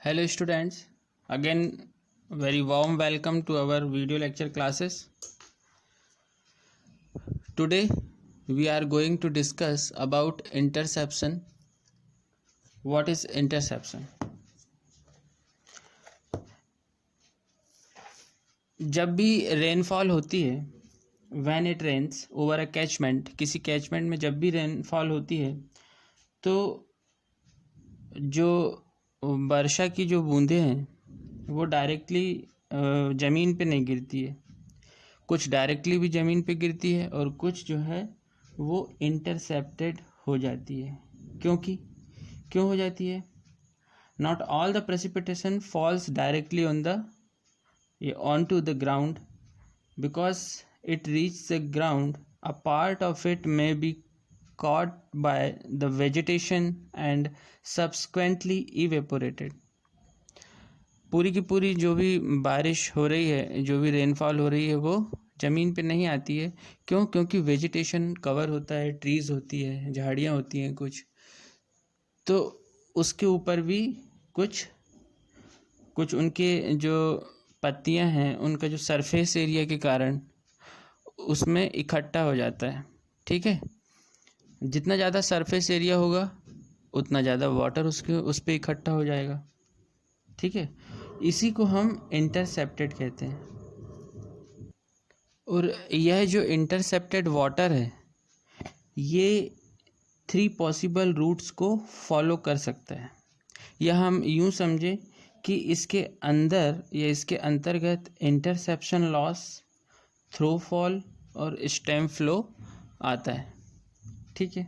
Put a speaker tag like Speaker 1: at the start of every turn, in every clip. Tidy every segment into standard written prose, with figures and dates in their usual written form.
Speaker 1: Hello students, again very warm welcome to our video lecture classes. Today we are going to discuss about interception. What is interception? जब भी rainfall होती है, when it rains over a catchment, किसी catchment में जब भी rainfall होती है तो जो वर्षा की जो बूंदें हैं वो डायरेक्टली ज़मीन पे नहीं गिरती है, कुछ डायरेक्टली भी ज़मीन पे गिरती है और कुछ जो है वो इंटरसेप्टेड हो जाती है। क्यों हो जाती है? Not all the precipitation falls directly on to the ground because it reach the ground, a part of it may be caught by the vegetation and subsequently evaporated. पूरी की पूरी जो भी बारिश हो रही है, जो भी रेनफॉल हो रही है वो ज़मीन पे नहीं आती है। क्योंकि वेजिटेशन कवर होता है, ट्रीज़ होती है, झाड़ियाँ होती हैं कुछ, तो उसके ऊपर भी कुछ उनके जो पत्तियाँ हैं उनका जो सरफेस एरिया के कारण उसमें इकट्ठा हो जाता है। ठीक है, जितना ज़्यादा सरफेस एरिया होगा उतना ज़्यादा वाटर उस पर इकट्ठा हो जाएगा। ठीक है, इसी को हम इंटरसेप्टेड कहते हैं। और यह जो इंटरसेप्टेड वाटर है ये 3 पॉसिबल रूट्स को फॉलो कर सकता है। यह हम यूँ समझे कि इसके अंदर या इसके अंतर्गत इंटरसेप्शन लॉस, थ्रो फॉल और स्टेम फ्लो आता है। ठीक है,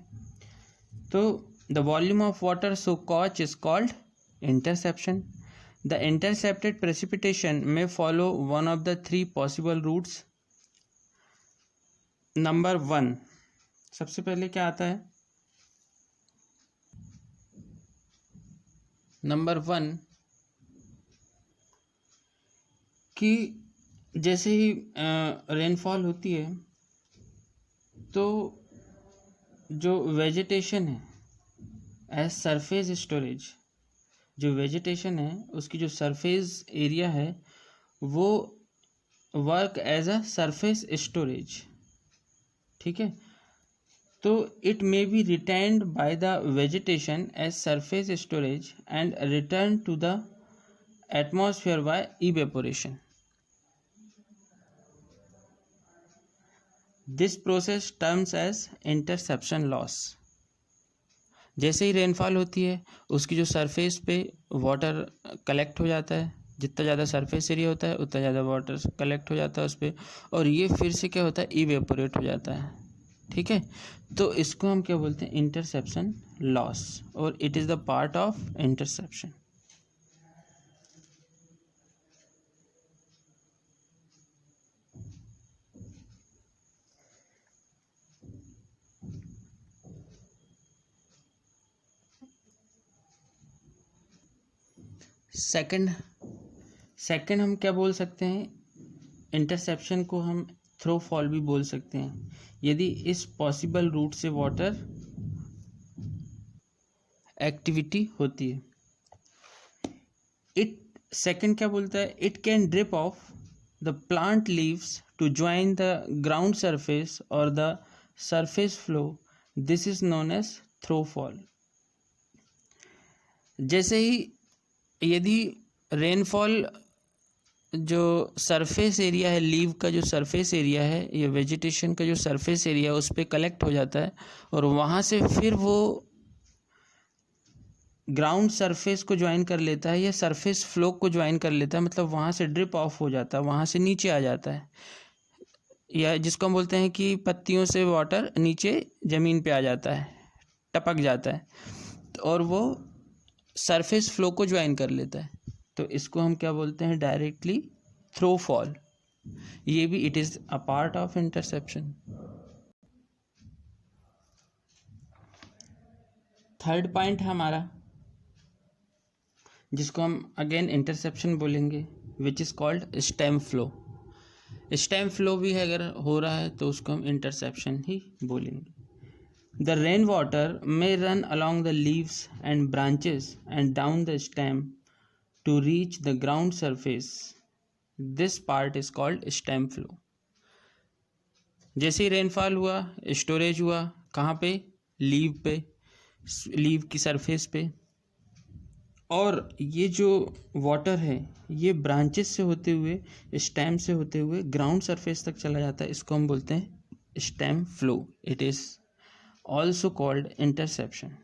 Speaker 1: तो the volume of water so caught is called interception. The intercepted precipitation may follow one of the 3 possible routes. Number 1, सबसे पहले क्या आता है? नंबर 1 कि जैसे ही रेनफॉल होती है तो जो वेजिटेशन है एज सरफेस स्टोरेज, जो वेजिटेशन है उसकी जो सरफेस एरिया है वो work as a surface storage. ठीक है, तो it may be retained by the vegetation as surface storage and return to the atmosphere by evaporation. This process terms as interception loss. जैसे ही रेनफॉल होती है उसकी जो सरफेस पे वाटर कलेक्ट हो जाता है, जितना ज़्यादा सरफेस एरिया होता है उतना ज़्यादा वाटर कलेक्ट हो जाता है उस पर, और ये फिर से क्या होता है, इवेपोरेट हो जाता है। ठीक है, तो इसको हम क्या बोलते हैं? इंटरसेप्शन लॉस, और it is the part of interception. Second हम क्या बोल सकते हैं? इंटरसेप्शन को हम थ्रो फॉल भी बोल सकते हैं यदि इस पॉसिबल रूट से वाटर एक्टिविटी होती है। सेकंड क्या बोलता है? It can drip off the plant leaves to join the ground surface और the surface flow, this is known as throughfall. जैसे ही यदि रेनफॉल जो सरफेस एरिया है, लीव का जो सरफेस एरिया है या वेजिटेशन का जो सरफेस एरिया है उस पर कलेक्ट हो जाता है और वहाँ से फिर वो ग्राउंड सरफेस को ज्वाइन कर लेता है या सरफेस फ्लो को ज्वाइन कर लेता है, मतलब वहाँ से ड्रिप ऑफ हो जाता है, वहाँ से नीचे आ जाता है, या जिसको हम बोलते हैं कि पत्तियों से वाटर नीचे ज़मीन पे आ जाता है, टपक जाता है, और वो सरफेस फ्लो को ज्वाइन कर लेता है। तो इसको हम क्या बोलते हैं? Directly through fall. ये भी it is a part of interception. Third point है हमारा, जिसको हम अगेन इंटरसेप्शन बोलेंगे, which is called stem flow. Stem flow भी अगर हो रहा है तो उसको हम इंटरसेप्शन ही बोलेंगे। The rainwater may run along the leaves and branches and down the stem to reach the ground surface. This part is called stem flow. जैसे ही रेनफॉल हुआ, स्टोरेज हुआ कहाँ पे? लीव पे, लीव की सरफेस पे। और ये जो वाटर है ये ब्रांचेस से होते हुए, स्टेम से होते हुए ग्राउंड सरफेस तक चला जाता है। इसको हम बोलते हैं stem flow. It is also called interception.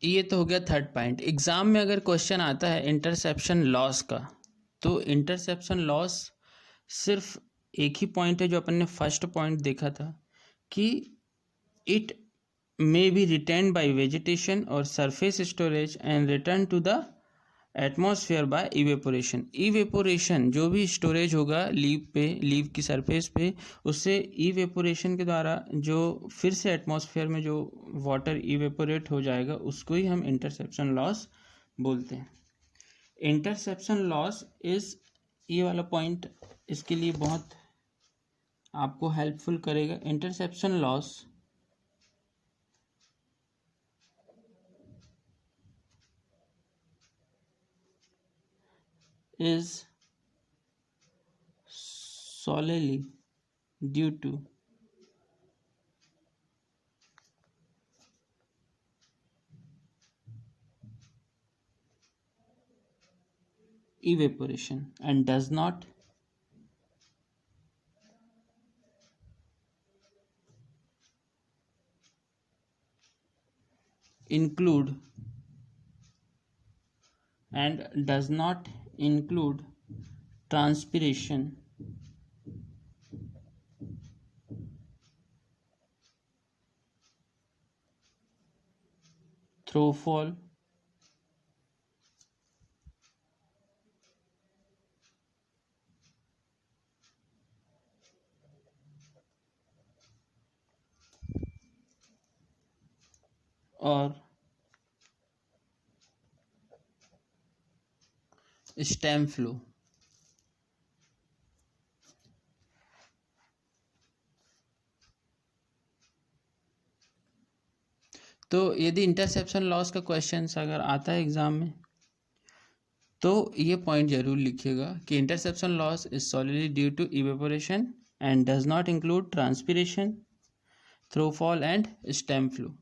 Speaker 1: ये तो हो गया थर्ड पॉइंट। एग्जाम में अगर क्वेश्चन आता है इंटरसेप्शन लॉस का, तो इंटरसेप्शन लॉस सिर्फ एक ही पॉइंट है जो अपन ने फर्स्ट पॉइंट देखा था कि it may be retained by vegetation और surface storage and return to the atmosphere by evaporation. Evaporation जो भी स्टोरेज होगा लीव पे, लीव की सरफेस पे, उससे इवेपोरेशन के द्वारा जो फिर से एटमॉस्फेयर में जो वाटर इवेपोरेट हो जाएगा उसको ही हम इंटरसेप्शन लॉस बोलते हैं। इंटरसेप्शन लॉस इज, ये वाला पॉइंट इसके लिए बहुत आपको हेल्पफुल करेगा। Interception loss is solely due to evaporation and does not include transpiration, throwfall, और स्टेम फ्लो। तो यदि इंटरसेप्शन लॉस का क्वेश्चन अगर आता है एग्जाम में तो ये पॉइंट जरूर लिखिएगा कि interception loss is solely due to evaporation and does not include transpiration, throughfall and stem flow.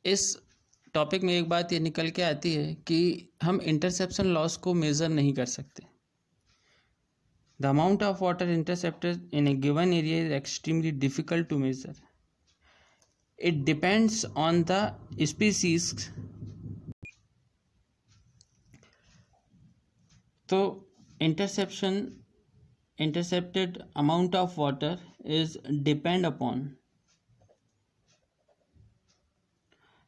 Speaker 1: इस टॉपिक में एक बात ये निकल के आती है कि हम इंटरसेप्शन लॉस को मेज़र नहीं कर सकते। The amount of water intercepted in a given area is extremely difficult to measure. It depends on the species. तो intercepted amount of water is depend upon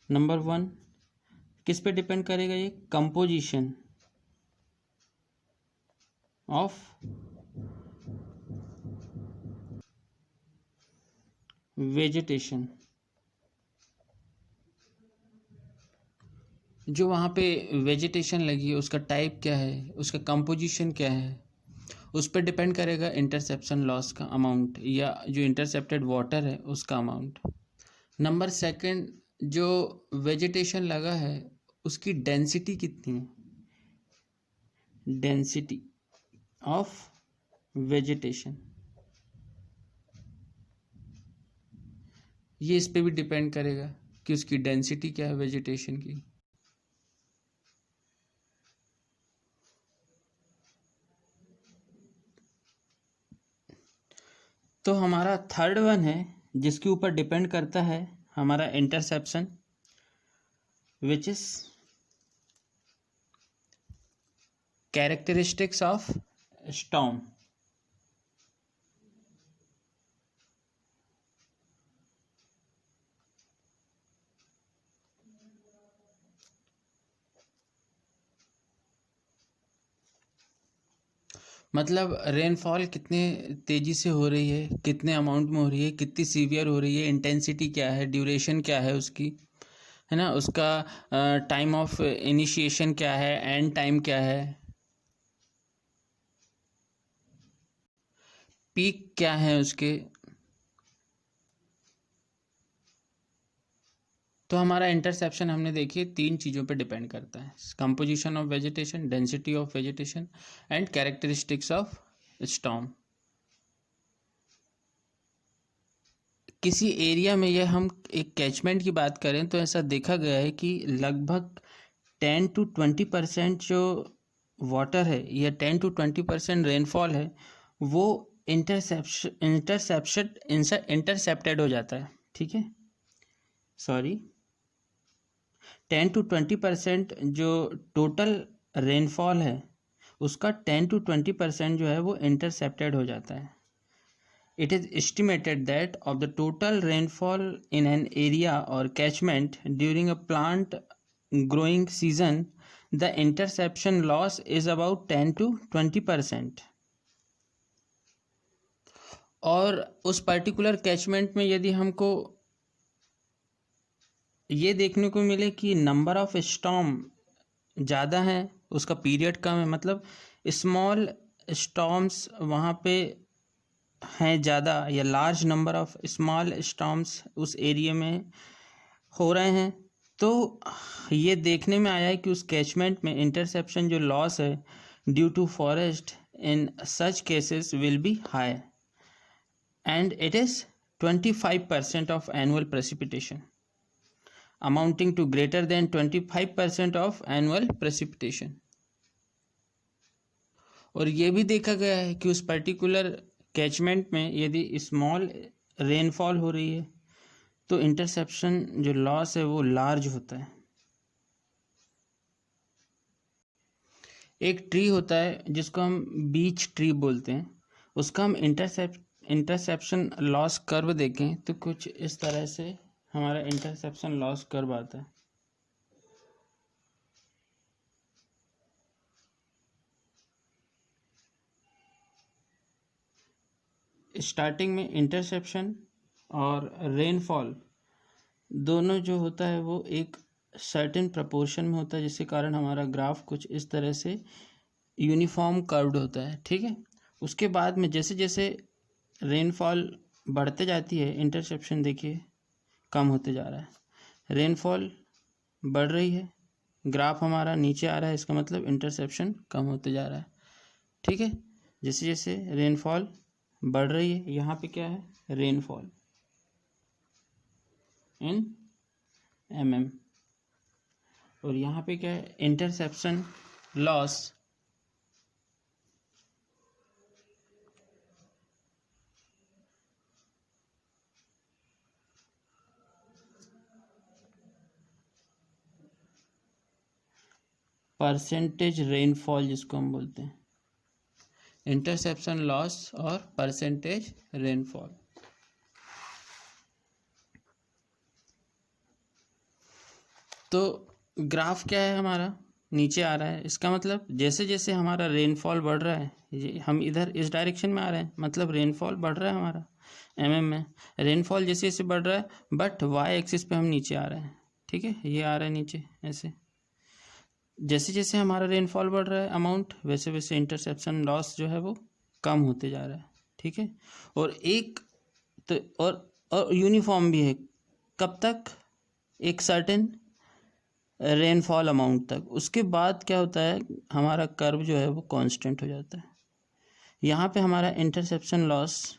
Speaker 1: number 1 किस पे डिपेंड करेगा? ये composition of vegetation. जो वहाँ पे vegetation लगी है उसका टाइप क्या है, उसका कंपोजिशन क्या है, उस पर डिपेंड करेगा इंटरसेप्शन लॉस का अमाउंट या जो इंटरसेप्टेड वाटर है उसका अमाउंट। नंबर 2 जो वेजिटेशन लगा है उसकी डेंसिटी कितनी है, डेंसिटी ऑफ वेजिटेशन, ये इस पे भी डिपेंड करेगा कि उसकी डेंसिटी क्या है वेजिटेशन की। तो हमारा थर्ड वन है जिसके ऊपर डिपेंड करता है हमारा interception, which is characteristics of storm. मतलब रेनफॉल कितने तेज़ी से हो रही है, कितने अमाउंट में हो रही है, कितनी सीवियर हो रही है, इंटेंसिटी क्या है, ड्यूरेशन क्या है उसकी, है ना, उसका टाइम ऑफ इनिशिएशन क्या है, एंड टाइम क्या है, पीक क्या है उसके, तो हमारा इंटरसेप्शन हमने देखिए 3 चीज़ों पे डिपेंड करता है, composition of vegetation, density of vegetation and characteristics of storm. किसी एरिया में ये हम एक कैचमेंट की बात करें तो ऐसा देखा गया है कि लगभग 10 to 20% जो वाटर है या 10 to 20% रेनफॉल है वो इंटरसेप्टेड हो जाता है, ठीक है, सॉरी 10 to 20% जो टोटल रेनफॉल है उसका 10 to 20% जो है वो इंटरसेप्टेड हो जाता है। It is estimated that of the total rainfall in an area or catchment during a plant growing season, the interception loss is about 10 to 20%. और उस पर्टिकुलर कैचमेंट में यदि हमको ये देखने को मिले कि नंबर ऑफ स्टॉर्म ज़्यादा है, उसका पीरियड कम है, मतलब स्मॉल स्टॉर्म्स वहाँ पे हैं ज़्यादा या large number of small storms उस एरिया में हो रहे हैं, तो ये देखने में आया है कि उस कैचमेंट में इंटरसेप्शन जो लॉस है due to forest in such cases will be high and it is 25% of annual precipitation, amounting to greater than 25% of annual precipitation. और ये भी देखा गया है कि उस पर्टिकुलर कैचमेंट में यदि स्मॉल रेनफॉल हो रही है तो इंटरसेप्शन जो लॉस है वो लार्ज होता है। एक ट्री होता है जिसको हम बीच ट्री बोलते हैं, उसका हम इंटरसेप्शन लॉस कर्व देखें तो कुछ इस तरह से हमारा इंटरसेप्शन लॉस कर्व आता है। स्टार्टिंग में इंटरसेप्शन और रेनफॉल दोनों जो होता है वो एक सर्टेन प्रपोर्शन में होता है, जिसके कारण हमारा ग्राफ कुछ इस तरह से यूनिफॉर्म कर्व्ड होता है, ठीक है। उसके बाद में जैसे जैसे रेनफॉल बढ़ते जाती है इंटरसेप्शन देखिए कम होते जा रहा है, रेनफॉल बढ़ रही है, ग्राफ हमारा नीचे आ रहा है, इसका मतलब इंटरसेप्शन कम होते जा रहा है, ठीक है। जैसे जैसे रेनफॉल बढ़ रही है, यहाँ पे क्या है रेनफॉल इन mm, और यहाँ पे क्या है इंटरसेप्शन लॉस परसेंटेज रेनफॉल जिसको हम बोलते हैं, इंटरसेप्शन लॉस और परसेंटेज रेनफॉल। तो ग्राफ क्या है हमारा नीचे आ रहा है, इसका मतलब जैसे जैसे हमारा रेनफॉल बढ़ रहा है हम इधर इस डायरेक्शन में आ रहे हैं, मतलब रेनफॉल बढ़ रहा है हमारा में रेनफॉल जैसे जैसे बढ़ रहा है, बट वाई एक्सिस पे हम नीचे आ रहे हैं, ठीक है, ये आ रहा है नीचे ऐसे। जैसे जैसे हमारा रेनफॉल बढ़ रहा है अमाउंट, वैसे वैसे इंटरसेप्शन लॉस जो है वो कम होते जा रहा है, ठीक है। और एक तो और यूनिफॉर्म भी है, कब तक, एक सर्टेन रेनफॉल अमाउंट तक, उसके बाद क्या होता है हमारा कर्व जो है वो कांस्टेंट हो जाता है। यहाँ पे हमारा इंटरसेप्शन लॉस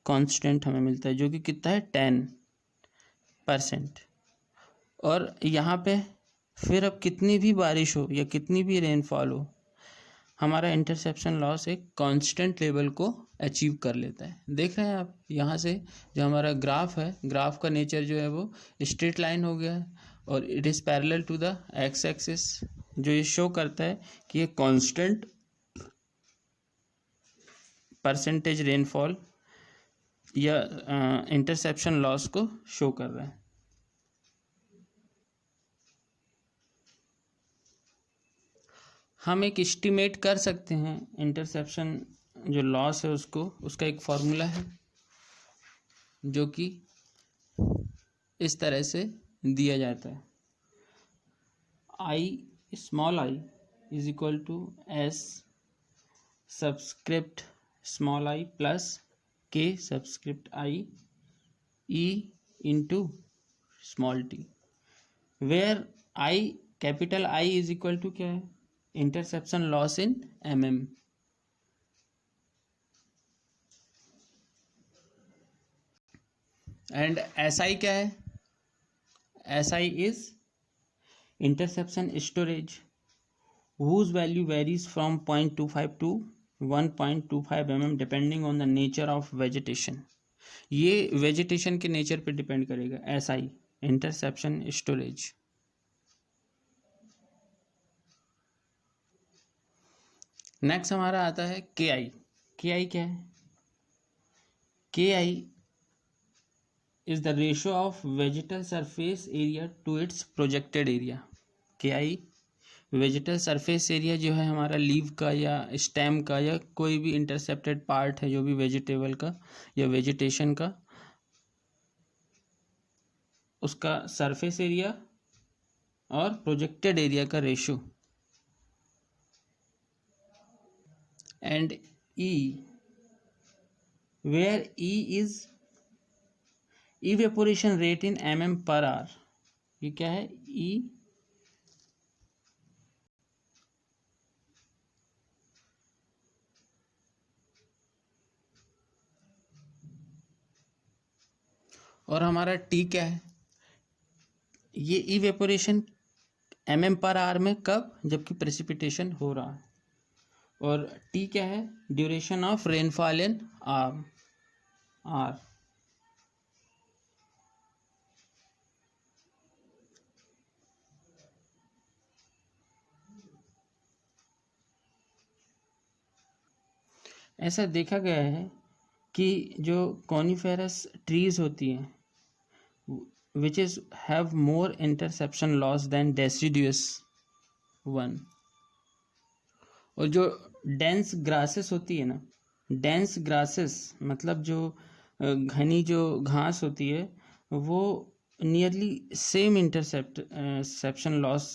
Speaker 1: कांस्टेंट हमें मिलता है जो कि कितना है 10%, और यहाँ पे फिर अब कितनी भी बारिश हो या कितनी भी रेनफॉल हो हमारा इंटरसेप्शन लॉस एक कांस्टेंट लेवल को अचीव कर लेता है। देख रहे हैं आप यहाँ से जो हमारा ग्राफ है, ग्राफ का नेचर जो है वो स्ट्रेट लाइन हो गया है और it is parallel to the x axis, जो ये शो करता है कि ये कांस्टेंट परसेंटेज रेनफॉल या इंटरसेप्शन लॉस को शो कर रहा है। हम एक एस्टिमेट कर सकते हैं इंटरसेप्शन जो लॉस है उसको, उसका एक फॉर्मूला है जो कि इस तरह से दिया जाता है, I small I is equal to S subscript small I plus k subscript I E into small t, where I capital I is equal to क्या है, interception loss in mm. And SI क्या है, SI is interception storage whose value varies from 0.25 to 1.25 mm depending on the nature of vegetation. ये vegetation के nature पे depend करेगा. SI interception storage. Next हमारा आता है KI. KI क्या है, KI is the ratio of vegetal surface area to its projected area. KI vegetal surface area जो है हमारा लीव का या स्टेम का या कोई भी इंटरसेप्टेड पार्ट है जो भी वेजिटेबल का या वेजिटेशन का, उसका सरफेस एरिया और प्रोजेक्टेड एरिया का ratio. And E, where E is evaporation rate in mm per hour. ये क्या है, E और हमारा टी क्या है, ये इवेपोरेशन mm पर आवर में कब, जबकि प्रेसिपिटेशन हो रहा है. और टी क्या है, duration of rainfall in are. ऐसा देखा गया है कि जो कॉनिफेरस ट्रीज होती हैं which is have more interception loss than deciduous one, और जो डेंस ग्रासेस होती है ना, डेंस ग्रासेस मतलब जो घनी जो घास होती है वो nearly same interception loss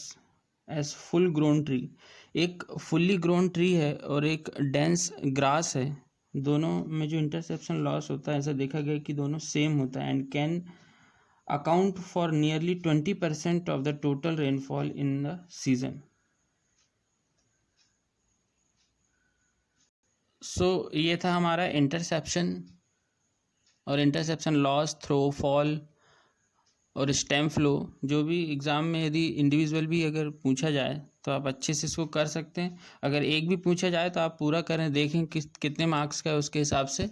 Speaker 1: as full grown tree. एक फुल्ली ग्रोन ट्री है और एक डेंस ग्रास है, दोनों में जो इंटरसेप्शन लॉस होता है ऐसा देखा गया कि दोनों सेम होता है and can account for nearly 20% of the total rainfall in the season. So ये था हमारा इंटरसेप्शन और इंटरसेप्शन लॉस, थ्रो, फॉल और स्टेम फ्लो. जो भी एग्ज़ाम में यदि इंडिविजुअल भी अगर पूछा जाए तो आप अच्छे से इसको कर सकते हैं. अगर एक भी पूछा जाए तो आप पूरा करें, देखें कितने मार्क्स का है, उसके हिसाब से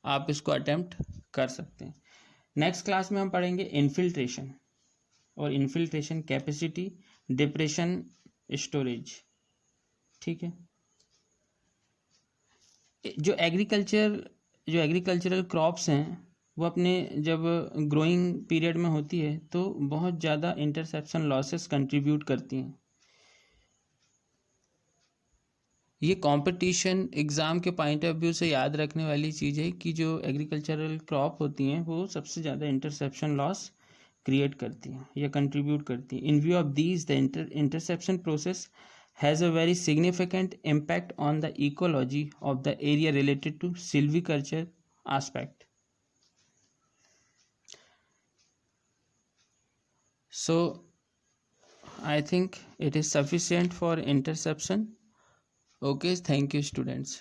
Speaker 1: आप इसको अटेम्प्ट कर सकते हैं. नेक्स्ट क्लास में हम पढ़ेंगे इन्फिल्ट्रेशन और इन्फिल्ट्रेशन कैपेसिटी, डिप्रेशन, स्टोरेज. ठीक है. जो एग्रीकल्चरल क्रॉप्स हैं वो अपने जब ग्रोइंग पीरियड में होती है तो बहुत ज़्यादा इंटरसेप्शन लॉसेस कंट्रीब्यूट करती हैं. ये कंपटीशन एग्ज़ाम के पॉइंट ऑफ व्यू से याद रखने वाली चीज़ है कि जो एग्रीकल्चरल क्रॉप होती हैं वो सबसे ज़्यादा इंटरसेप्शन लॉस क्रिएट करती हैं या कंट्रीब्यूट करती हैं. इन view of these the interception process has a very significant impact on the ecology of the area related to silviculture aspect. So I think it is sufficient for interception. Okay, thank you students.